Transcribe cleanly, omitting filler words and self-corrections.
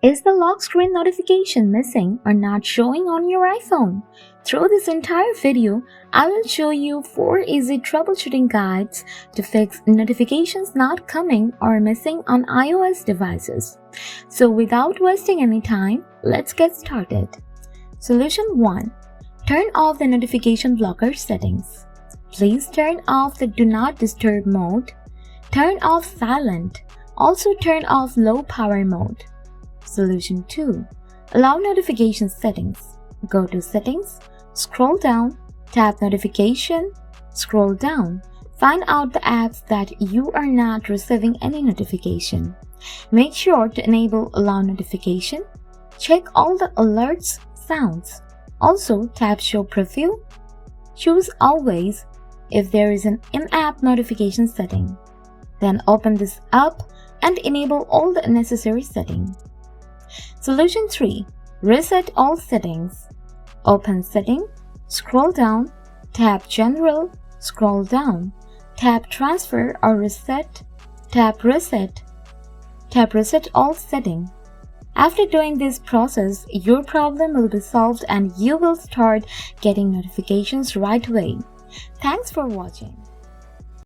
Is the lock screen notification missing or not showing on your iPhone? Through this entire video, I will show you 4 easy troubleshooting guides to fix notifications not coming or missing on iOS devices. So without wasting any time, let's get started. Solution 1. Turn off the notification blocker settings. Please turn off the Do Not Disturb mode. Turn off Silent. Also turn off Low Power mode. Solution 2. Allow notification settings. Go to Settings, scroll down, tap Notification, scroll down. Find out the apps that you are not receiving any notification. Make sure to enable Allow Notification. Check all the alerts, sounds. Also tap Show Preview. Choose Always if there is an in-app notification setting. Then open this up and enable all the necessary settings. Solution 3. Reset all settings. Open Setting, scroll down, tap General, scroll down, tap Transfer or Reset, tap Reset all setting. After doing this process, your problem will be solved and you will start getting notifications right away. Thanks for watching.